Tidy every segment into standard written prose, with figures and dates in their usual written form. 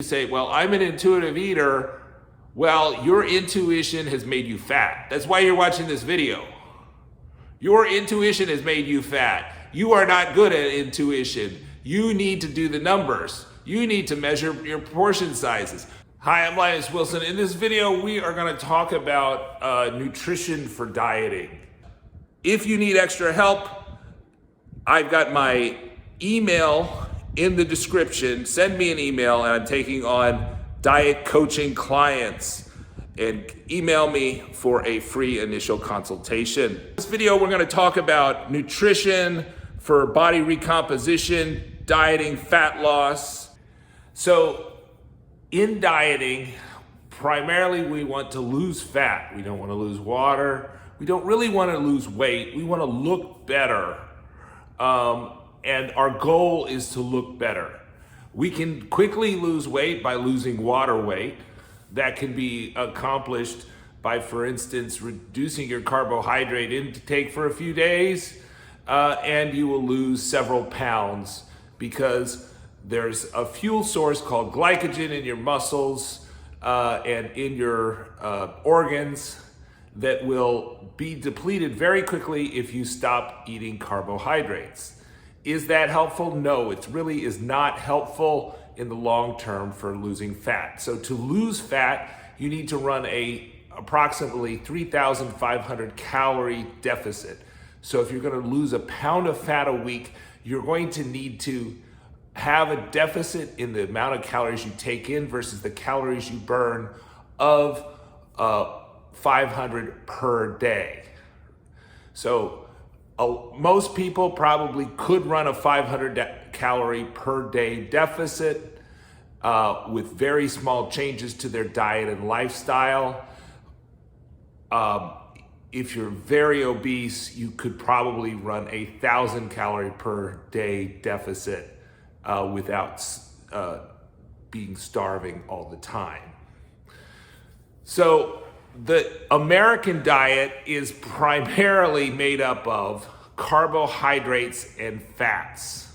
You say, well, I'm an intuitive eater. Well, your intuition has made you fat. That's why you're watching this video. Your intuition has made you fat. You are not good at intuition. You need to do the numbers. You need to measure your portion sizes. Hi, I'm Linus Wilson. In this video, we are going to talk about nutrition for dieting. If you need extra help, I've got my email in the description. Send me an email, and I'm taking on diet coaching clients. And email me for a free initial consultation. In this video, we're going to talk about nutrition for body recomposition, dieting, fat loss. So in dieting, primarily we want to lose fat. We don't want to lose water. We don't really want to lose weight. We want to look better. And our goal is to look better. We can quickly lose weight by losing water weight. That can be accomplished by, for instance, reducing your carbohydrate intake for a few days, and you will lose several pounds because there's a fuel source called glycogen in your muscles and in your organs that will be depleted very quickly if you stop eating carbohydrates. Is that helpful? No, it really is not helpful in the long term for losing fat. So to lose fat, you need to run approximately 3,500 calorie deficit. So if you're going to lose a pound of fat a week, you're going to need to have a deficit in the amount of calories you take in versus the calories you burn of 500 per day. So most people probably could run a 500 calorie per day deficit with very small changes to their diet and lifestyle. If you're very obese, you could probably run 1,000 calorie per day deficit without being starving all the time. So the American diet is primarily made up of carbohydrates and fats.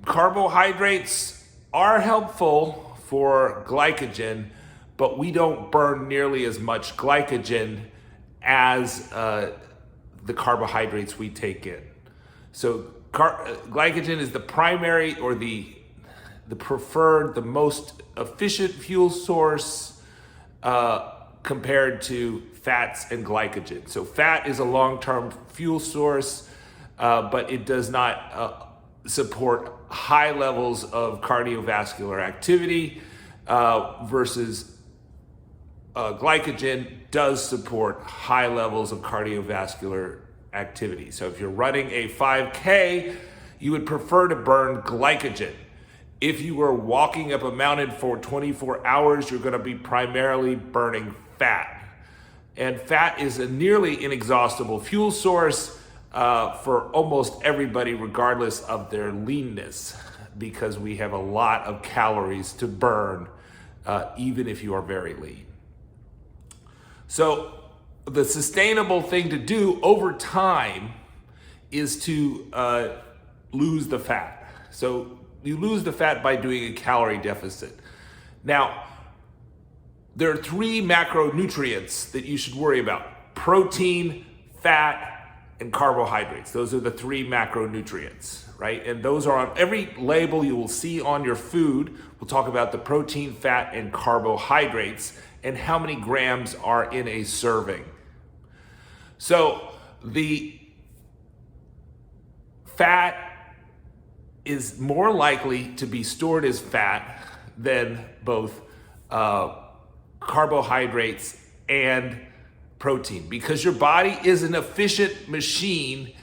Carbohydrates are helpful for glycogen, but we don't burn nearly as much glycogen as the carbohydrates we take in. So glycogen is the primary or the preferred, the most efficient fuel source compared to fats and glycogen. So fat is a long-term fuel source, but it does not support high levels of cardiovascular activity versus glycogen does support high levels of cardiovascular activity. So if you're running a 5K, you would prefer to burn glycogen. If you were walking up a mountain for 24 hours, you're going to be primarily burning fat. And fat is a nearly inexhaustible fuel source for almost everybody, regardless of their leanness, because we have a lot of calories to burn, even if you are very lean. So the sustainable thing to do over time is to lose the fat. So you lose the fat by doing a calorie deficit. Now, there are 3 macronutrients that you should worry about: protein, fat, and carbohydrates. Those are the 3 macronutrients, right? And those are on every label you will see on your food. We'll talk about the protein, fat, and carbohydrates and how many grams are in a serving. So the fat is more likely to be stored as fat than both carbohydrates and protein, because your body is an efficient machine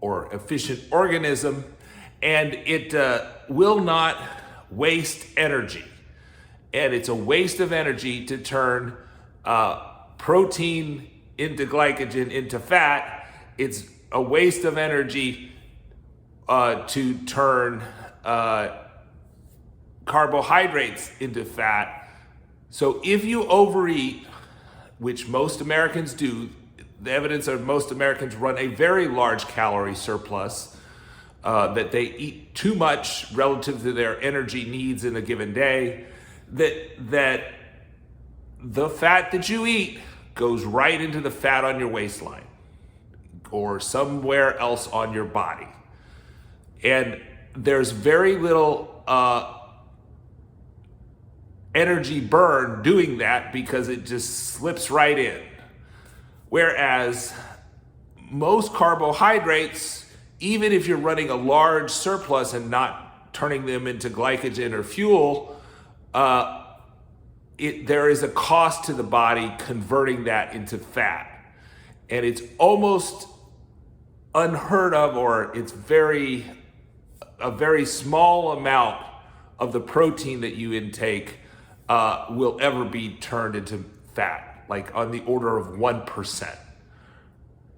or efficient organism, and it will not waste energy. And it's a waste of energy to turn protein into glycogen into fat. It's a waste of energy to turn carbohydrates into fat. So if you overeat, which most Americans do, the evidence of most Americans run a very large calorie surplus, that they eat too much relative to their energy needs in a given day, that the fat that you eat goes right into the fat on your waistline or somewhere else on your body. And there's very little energy burn doing that because it just slips right in. Whereas most carbohydrates, even if you're running a large surplus and not turning them into glycogen or fuel, there is a cost to the body converting that into fat. And it's almost unheard of, or it's a very small amount of the protein that you intake will ever be turned into fat, like on the order of 1%,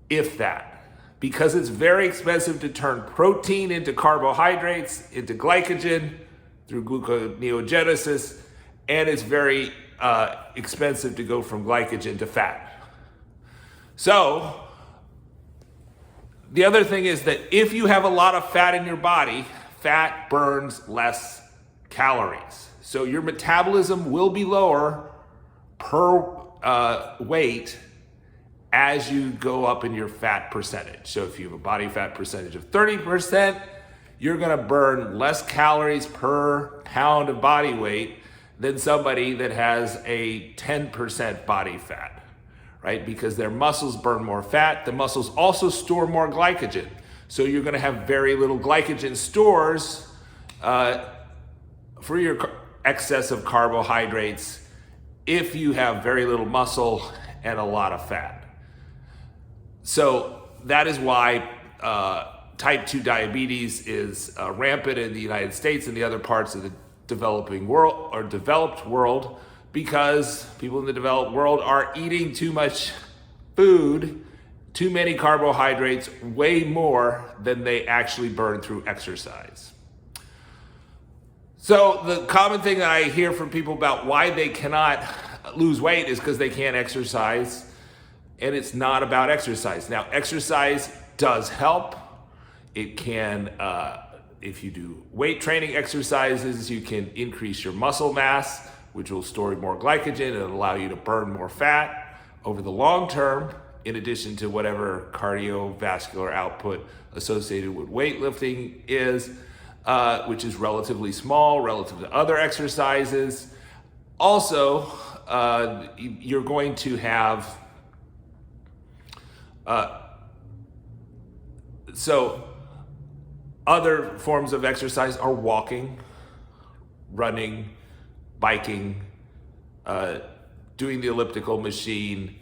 if that. Because it's very expensive to turn protein into carbohydrates, into glycogen through gluconeogenesis, and it's very expensive to go from glycogen to fat. So, the other thing is that if you have a lot of fat in your body, fat burns less calories. So your metabolism will be lower per weight as you go up in your fat percentage. So if you have a body fat percentage of 30%, you're gonna burn less calories per pound of body weight than somebody that has a 10% body fat, right? Because their muscles burn more fat. The muscles also store more glycogen. So you're gonna have very little glycogen stores for your excess of carbohydrates if you have very little muscle and a lot of fat. So that is why type 2 diabetes is rampant in the United States and the other parts of the developing world or developed world, because people in the developed world are eating too much food, too many carbohydrates, way more than they actually burn through exercise. So the common thing that I hear from people about why they cannot lose weight is because they can't exercise, and it's not about exercise. Now, exercise does help. It can, if you do weight training exercises, you can increase your muscle mass, which will store more glycogen and allow you to burn more fat over the long term, in addition to whatever cardiovascular output associated with weightlifting is, which is relatively small relative to other exercises. Also, you're going to have, so other forms of exercise are walking, running, biking, doing the elliptical machine,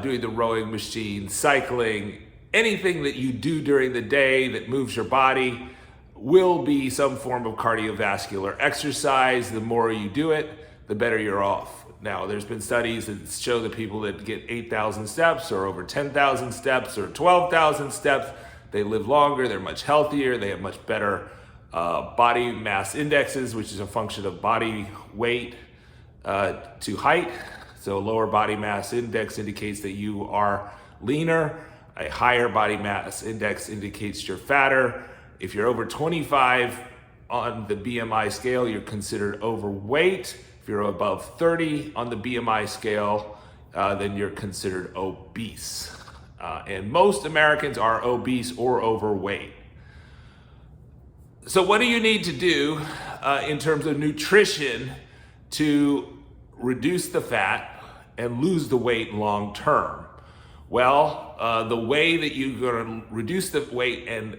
doing the rowing machine, cycling. Anything that you do during the day that moves your body will be some form of cardiovascular exercise. The more you do it, the better you're off. Now, there's been studies that show that people that get 8,000 steps or over 10,000 steps or 12,000 steps, they live longer, they're much healthier, they have much better body mass indexes, which is a function of body weight to height. So lower body mass index indicates that you are leaner. A higher body mass index indicates you're fatter. If you're over 25 on the BMI scale, you're considered overweight. If you're above 30 on the BMI scale, then you're considered obese. And most Americans are obese or overweight. So what do you need to do in terms of nutrition to reduce the fat and lose the weight long term? Well, the way that you're going to reduce the weight and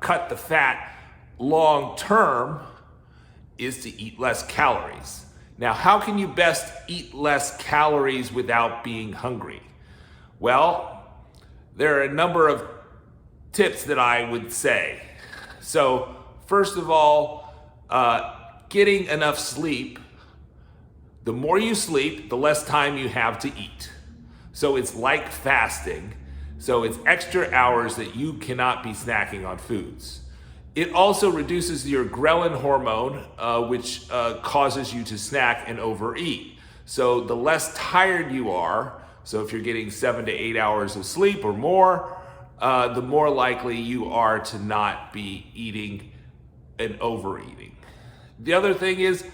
cut the fat long term is to eat less calories. Now, how can you best eat less calories without being hungry? Well, there are a number of tips that I would say. So, first of all, getting enough sleep. The more you sleep, the less time you have to eat. So it's like fasting. So it's extra hours that you cannot be snacking on foods. It also reduces your ghrelin hormone, which causes you to snack and overeat. So the less tired you are, so if you're getting 7 to 8 hours of sleep or more, the more likely you are to not be eating and overeating. The other thing is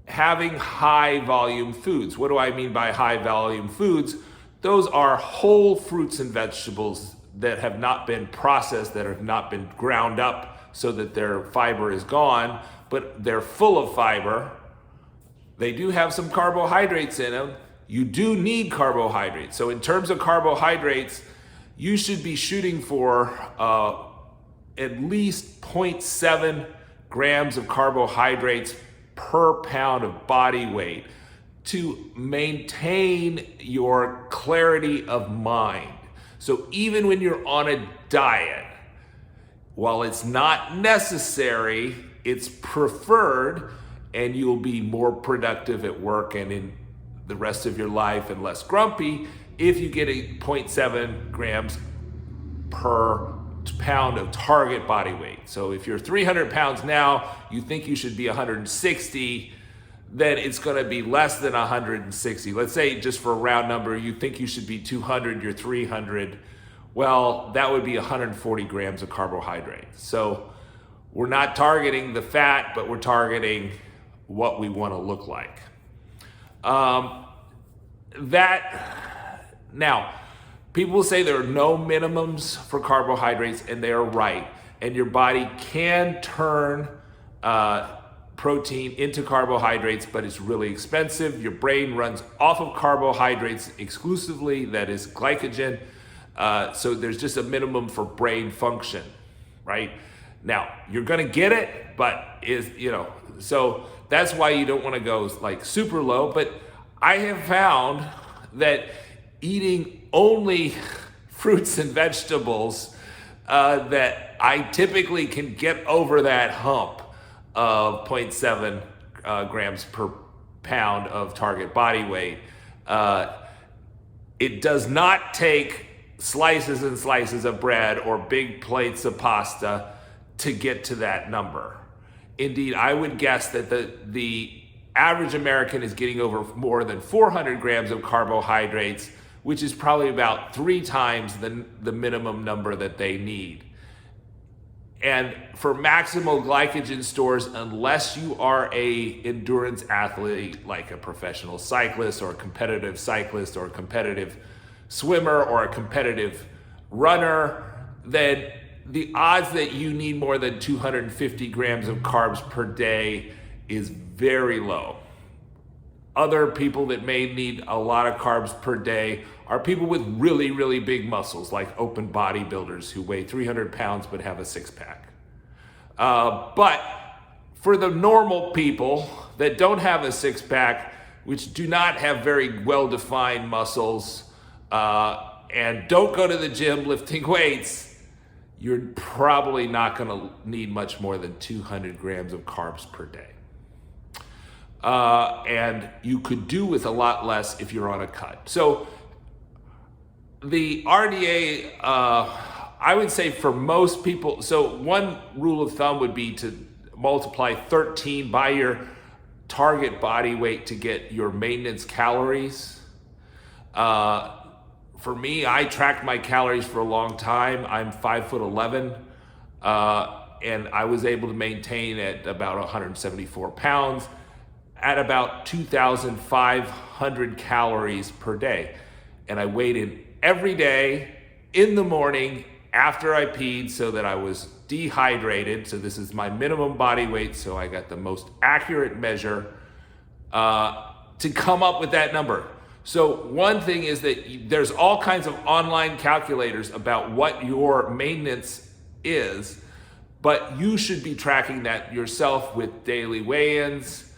having high volume foods. What do I mean by high volume foods? Those are whole fruits and vegetables that have not been processed, that have not been ground up so that their fiber is gone, but they're full of fiber. They do have some carbohydrates in them. You do need carbohydrates. So in terms of carbohydrates, you should be shooting for at least 0.7 grams of carbohydrates per pound of body weight to maintain your clarity of mind. So even when you're on a diet, while it's not necessary, it's preferred, and you'll be more productive at work and in the rest of your life and less grumpy if you get a 0.7 grams per pound of target body weight. So if you're 300 pounds now, you think you should be 160, then it's going to be less than 160. Let's say, just for a round number, you think you should be 200, you're 300. Well, that would be 140 grams of carbohydrates. So we're not targeting the fat, but we're targeting what we want to look like. Now, people say there are no minimums for carbohydrates, and they are right. And your body can turn protein into carbohydrates, but it's really expensive. Your brain runs off of carbohydrates exclusively, that is glycogen. So there's just a minimum for brain function, right? Now, you're gonna get it, but so that's why you don't wanna go like super low. But I have found that eating only fruits and vegetables, that I typically can get over that hump of 0.7 grams per pound of target body weight. It does not take slices and slices of bread or big plates of pasta to get to that number. Indeed, I would guess that the average American is getting over more than 400 grams of carbohydrates, which is probably about 3 times the minimum number that they need. And for maximal glycogen stores, unless you are a endurance athlete, like a professional cyclist or a competitive cyclist or a competitive swimmer or a competitive runner, then the odds that you need more than 250 grams of carbs per day is very low. Other people that may need a lot of carbs per day are people with really, really big muscles, like open bodybuilders who weigh 300 pounds but have a six-pack. But for the normal people that don't have a six-pack, which do not have very well-defined muscles, and don't go to the gym lifting weights, you're probably not going to need much more than 200 grams of carbs per day. And you could do with a lot less if you're on a cut. So the RDA, I would say for most people, so one rule of thumb would be to multiply 13 by your target body weight to get your maintenance calories. For me, I tracked my calories for a long time. I'm 5'11", and I was able to maintain at about 174 pounds at about 2,500 calories per day. And I weighed in every day in the morning after I peed so that I was dehydrated. So this is my minimum body weight, so I got the most accurate measure to come up with that number. So one thing is that there's all kinds of online calculators about what your maintenance is, but you should be tracking that yourself with daily weigh-ins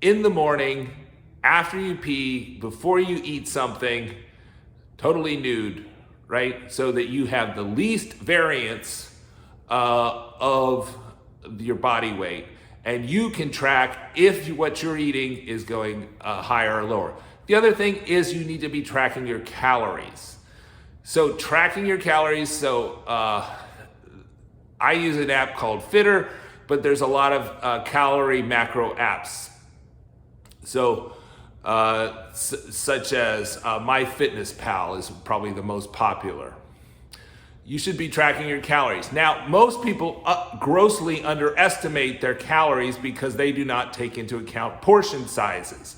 in the morning, after you pee, before you eat something, totally nude, right? So that you have the least variance of your body weight. And you can track if what you're eating is going higher or lower. The other thing is you need to be tracking your calories. So tracking your calories, I use an app called Fitter, but there's a lot of calorie macro apps. So such as MyFitnessPal is probably the most popular. you should be tracking your calories. Now, most people grossly underestimate their calories because they do not take into account portion sizes.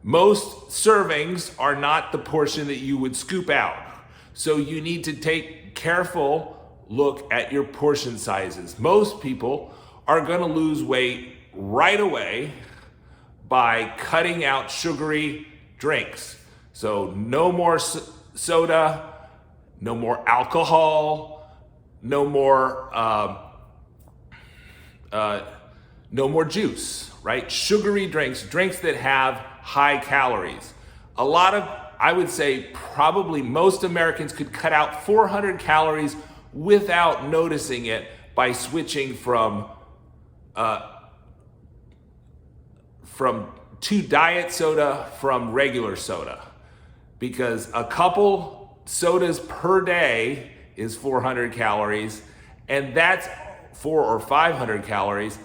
Most servings are not the portion that you would scoop out. So you need to take careful look at your portion sizes. Most people are going to lose weight right away by cutting out sugary drinks. So no more soda, no more alcohol, no more juice, right? Sugary drinks that have high calories. I would say probably most Americans could cut out 400 calories without noticing it by switching from to diet soda from regular soda, because a couple sodas per day is 400 calories, and that's 400 or 500 calories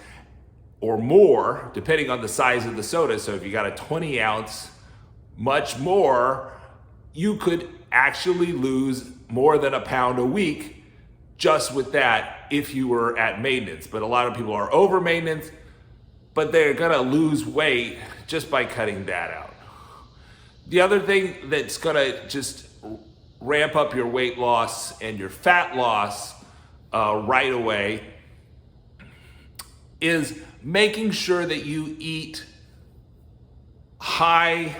or more, depending on the size of the soda. So if you got a 20 ounce, much more, you could actually lose more than a pound a week just with that if you were at maintenance. But a lot of people are over maintenance, but they're gonna lose weight just by cutting that out. The other thing that's gonna just ramp up your weight loss and your fat loss right away is making sure that you eat high,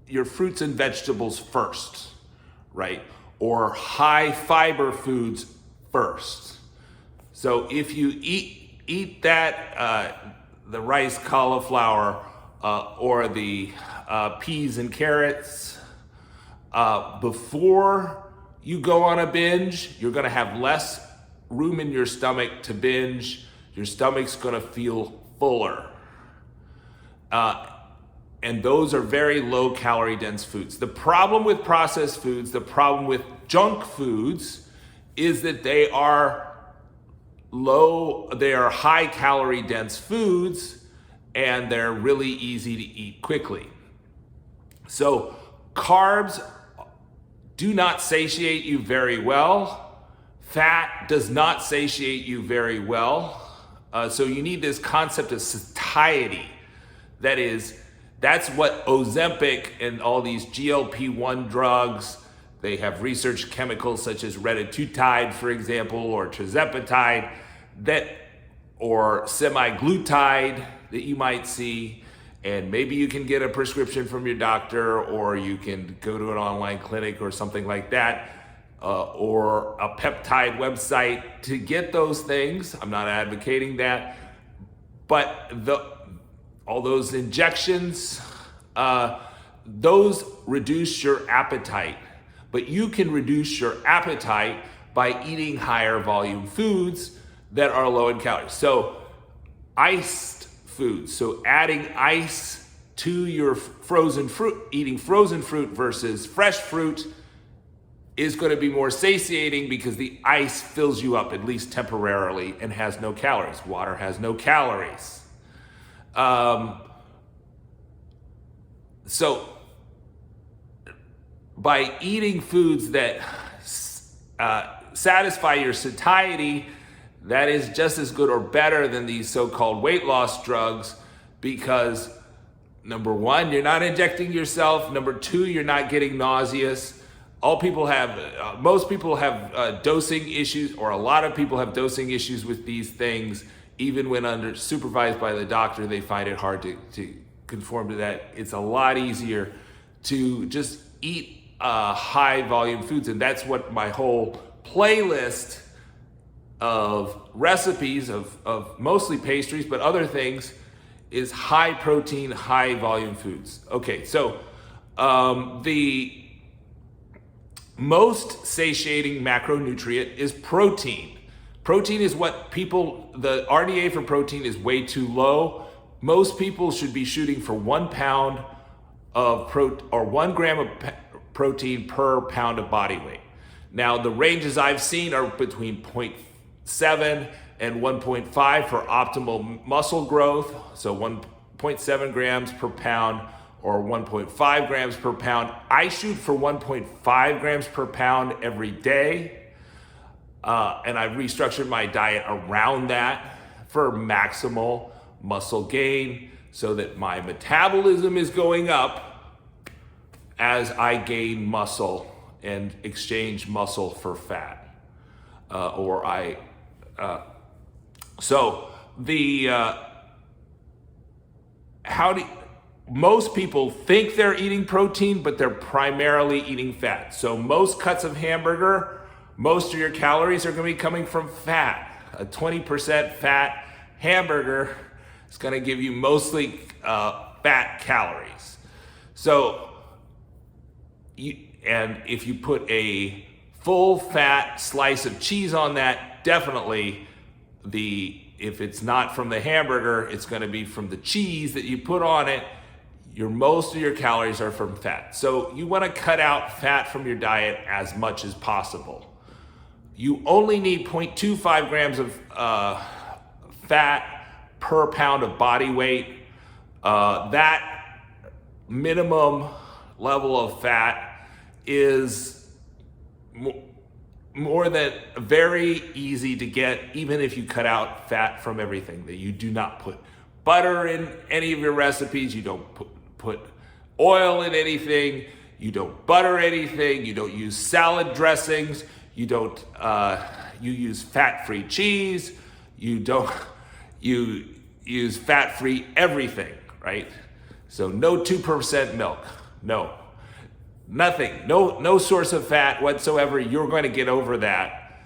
your fruits and vegetables first, right? Or high fiber foods first. So if you eat that, the rice, cauliflower, or the peas and carrots, before you go on a binge, you're gonna have less room in your stomach to binge. Your stomach's gonna feel fuller. And those are very low calorie dense foods. The problem with processed foods, the problem with junk foods, is that they are high calorie dense foods, and they're really easy to eat quickly. So carbs do not satiate you very well. Fat does not satiate you very well. So you need this concept of satiety. That's what Ozempic and all these GLP-1 drugs, they have research chemicals such as retatrutide, for example, or tirzepatide, or semaglutide that you might see. And maybe you can get a prescription from your doctor, or you can go to an online clinic or something like that, or a peptide website to get those things. I'm not advocating that, but all those injections, those reduce your appetite. But you can reduce your appetite by eating higher volume foods that are low in calories. So iced foods, so adding ice to your frozen fruit, eating frozen fruit versus fresh fruit, is going to be more satiating because the ice fills you up, at least temporarily, and has no calories. Water has no calories. So by eating foods that satisfy your satiety, that is just as good or better than these so-called weight loss drugs, because number one, you're not injecting yourself. Number two, you're not getting nauseous. Most people have dosing issues, or a lot of people have dosing issues with these things. Even when supervised by the doctor, they find it hard to conform to that. It's a lot easier to just eat high volume foods. And that's what my whole playlist of recipes of mostly pastries, but other things, is high protein, high volume foods. Okay, so the most satiating macronutrient is protein. Protein is what the RDA for protein is way too low. Most people should be shooting for 1 pound of 1 gram of protein per pound of body weight. Now, the ranges I've seen are between 0.7 and 1.5 for optimal muscle growth. So 1.7 grams per pound or 1.5 grams per pound. I shoot for 1.5 grams per pound every day. And I've restructured my diet around that for maximal muscle gain so that my metabolism is going up as I gain muscle and exchange muscle for fat. Most people think they're eating protein, but they're primarily eating fat. So most cuts of hamburger, most of your calories are going to be coming from fat. A 20% fat hamburger is going to give you mostly fat calories. So, and if you put a full fat slice of cheese on that, definitely if it's not from the hamburger, it's going to be from the cheese that you put on it. Most of your calories are from fat. So you want to cut out fat from your diet as much as possible. You only need 0.25 grams of fat per pound of body weight. That minimum level of fat is more than very easy to get, even if you cut out fat from everything. That you do not put butter in any of your recipes, you don't put oil in anything, you don't butter anything, you don't use salad dressings, you use fat-free cheese, you use fat-free everything, right? So no 2% milk, no. Nothing, no source of fat whatsoever. You're going to get over that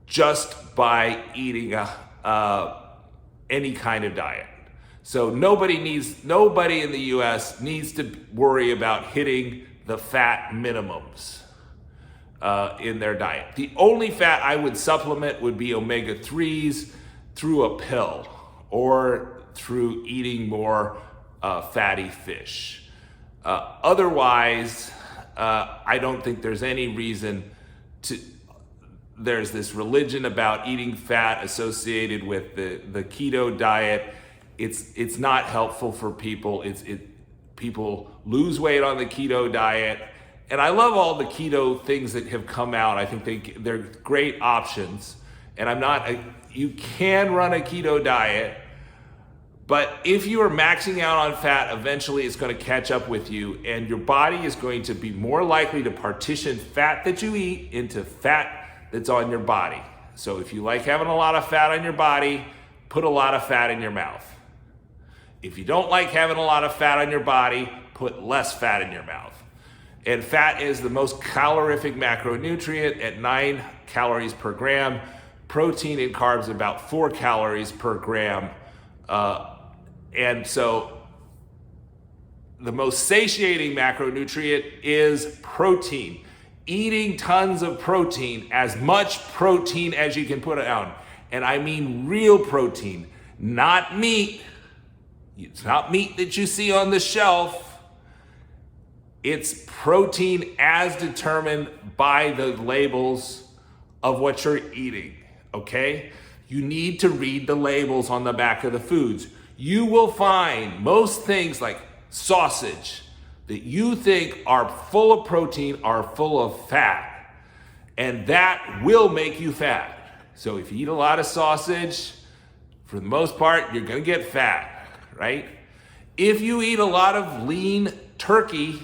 just by eating any kind of diet. So nobody in the US needs to worry about hitting the fat minimums in their diet. The only fat I would supplement would be omega-3s through a pill or through eating more fatty fish. Otherwise, I don't think there's any reason there's this religion about eating fat associated with the keto diet. It's not helpful for people. People lose weight on the keto diet. And I love all the keto things that have come out. I think they're great options. And you can run a keto diet, but if you are maxing out on fat, eventually it's going to catch up with you, and your body is going to be more likely to partition fat that you eat into fat that's on your body. So if you like having a lot of fat on your body, put a lot of fat in your mouth. If you don't like having a lot of fat on your body, put less fat in your mouth. And fat is the most calorific macronutrient at 9 calories per gram. Protein and carbs about 4 calories per gram. And so the most satiating macronutrient is protein. Eating tons of protein, as much protein as you can put on. And I mean real protein, not meat. It's not meat that you see on the shelf. It's protein as determined by the labels of what you're eating, okay? You need to read the labels on the back of the foods. You will find most things like sausage that you think are full of protein are full of fat, and that will make you fat. So if you eat a lot of sausage, for the most part, you're gonna get fat. Right? If you eat a lot of lean turkey,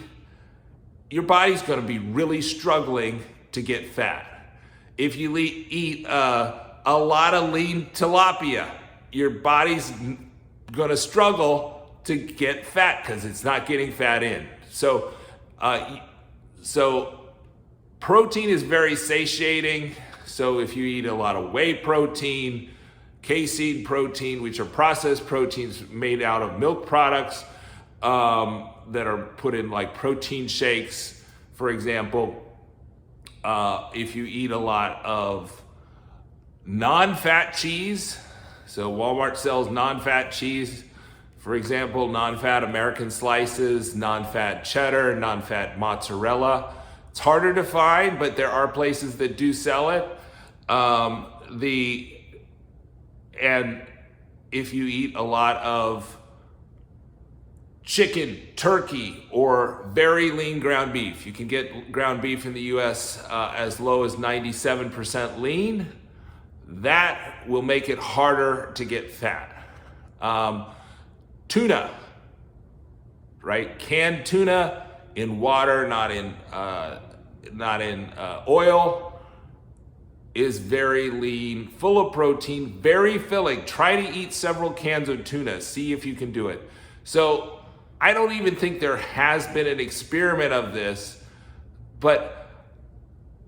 your body's going to be really struggling to get fat. If you eat a lot of lean tilapia, your body's going to struggle to get fat because it's not getting fat in. So protein is very satiating. So if you eat a lot of whey protein, casein protein, which are processed proteins made out of milk products that are put in like protein shakes, for example. If you eat a lot of non-fat cheese, so Walmart sells non-fat cheese, for example, non-fat American slices, non-fat cheddar, non-fat mozzarella. It's harder to find, but there are places that do sell it. And if you eat a lot of chicken, turkey, or very lean ground beef. You can get ground beef in the US as low as 97% lean. That will make it harder to get fat. Tuna, right? Canned tuna in water, not in oil, is very lean, full of protein, very filling. Try to eat several cans of tuna. See if you can do it. So I don't even think there has been an experiment of this, but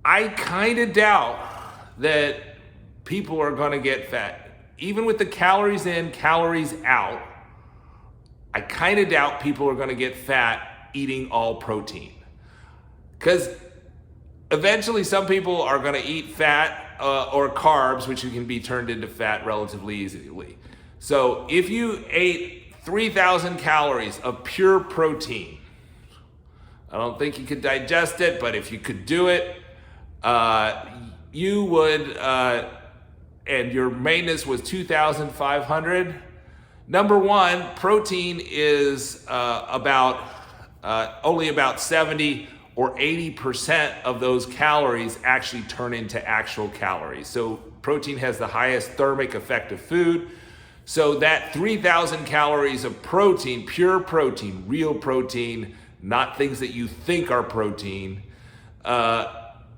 I kind of doubt that people are going to get fat. Even with the calories in, calories out, I kind of doubt people are going to get fat eating all protein. Because eventually some people are going to eat fat or carbs, which can be turned into fat relatively easily. So if you ate 3,000 calories of pure protein, I don't think you could digest it, but if you could do it, you would, and your maintenance was 2,500. Number one, protein is only about 70 or 80% of those calories actually turn into actual calories. So protein has the highest thermic effect of food. So that 3,000 calories of protein, pure protein, real protein, not things that you think are protein,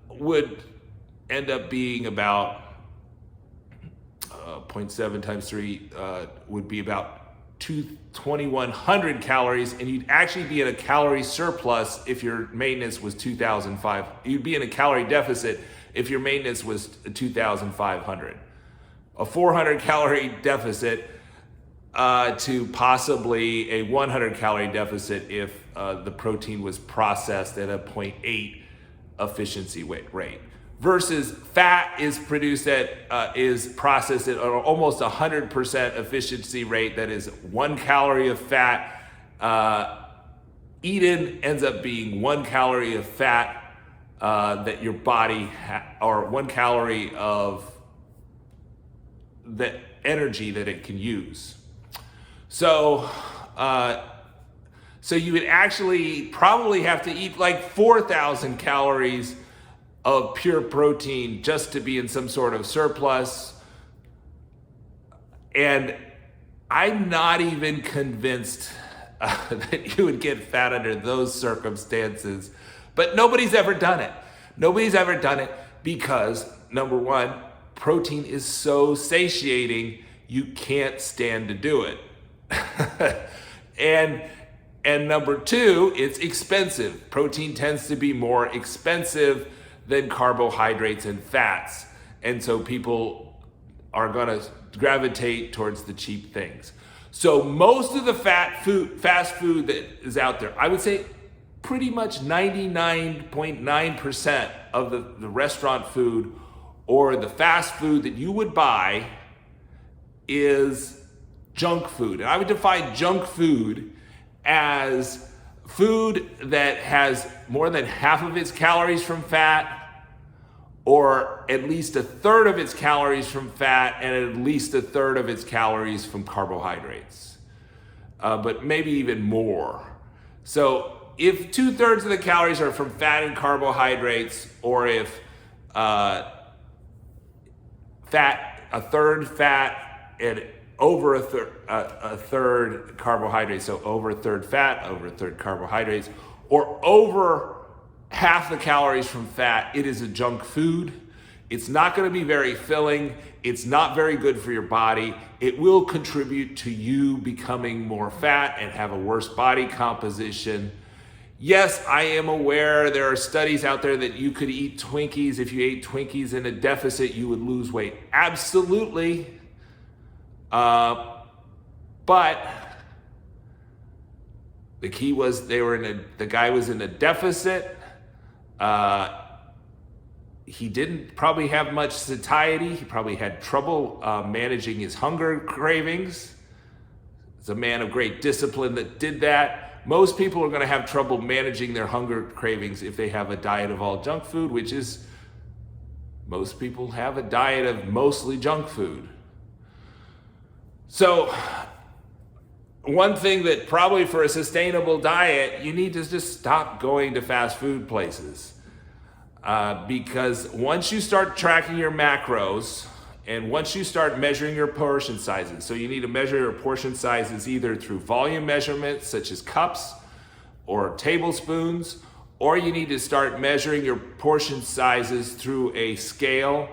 would end up being about 0.7 times 3 would be about 2,100 calories, and you'd actually be in a calorie surplus if your maintenance was 2,500. You'd be in a calorie deficit if your maintenance was 2,500. A 400 calorie deficit to possibly a 100 calorie deficit if the protein was processed at a 0.8 efficiency rate. Versus fat is processed at almost 100% efficiency rate. That is 1 calorie of fat eaten ends up being 1 calorie of fat that your body or 1 calorie of the energy that it can use. So you would actually probably have to eat like 4,000 calories of pure protein just to be in some sort of surplus. And I'm not even convinced that you would get fat under those circumstances, but nobody's ever done it. Nobody's ever done it because, number one, protein is so satiating, you can't stand to do it. And number two, it's expensive. Protein tends to be more expensive than carbohydrates and fats. And so people are gonna gravitate towards the cheap things. So most of the fast food that is out there, I would say pretty much 99.9% of the restaurant food or the fast food that you would buy is junk food. And I would define junk food as food that has more than half of its calories from fat, or at least 1/3 of its calories from fat, and at least 1/3 of its calories from carbohydrates, but maybe even more. So if 2/3 of the calories are from fat and carbohydrates, or if fat, 1/3 fat and over a third carbohydrates, so over 1/3 fat, over 1/3 carbohydrates, or over half the calories from fat, it is a junk food. It's not going to be very filling. It's not very good for your body. It will contribute to you becoming more fat and have a worse body composition. Yes, I am aware there are studies out there that you could eat Twinkies. If you ate Twinkies in a deficit, you would lose weight. Absolutely. But the key was the guy was in a deficit. He didn't probably have much satiety. He probably had trouble managing his hunger cravings. It's a man of great discipline that did that. Most people are going to have trouble managing their hunger cravings if they have a diet of all junk food, which is, most people have a diet of mostly junk food. So one thing that probably for a sustainable diet, you need to just stop going to fast food places. Because once you start tracking your macros and once you start measuring your portion sizes, so you need to measure your portion sizes either through volume measurements such as cups or tablespoons, or you need to start measuring your portion sizes through a scale.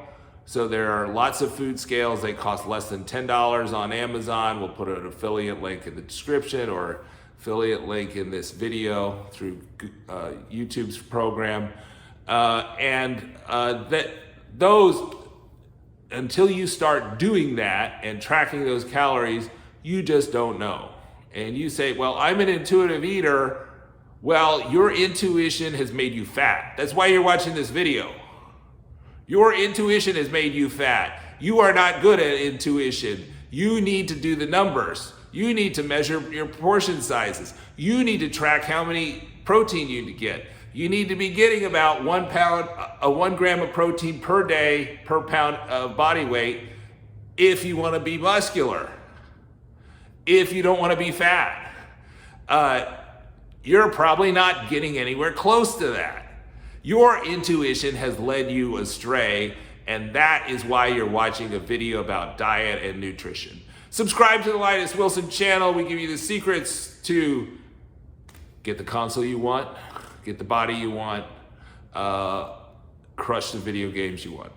So there are lots of food scales. They cost less than $10 on Amazon. We'll put an affiliate link in the description or affiliate link in this video through YouTube's program. Those, until you start doing that and tracking those calories, you just don't know. And you say, well, I'm an intuitive eater. Well, your intuition has made you fat. That's why you're watching this video. Your intuition has made you fat. You are not good at intuition. You need to do the numbers. You need to measure your portion sizes. You need to track how many protein you get. You need to be getting about 1 gram of protein per day per pound of body weight if you want to be muscular. If you don't want to be fat, you're probably not getting anywhere close to that. Your intuition has led you astray, and that is why you're watching a video about diet and nutrition. Subscribe to the Linus Wilson channel. We give you the secrets to get the console you want, get the body you want, crush the video games you want.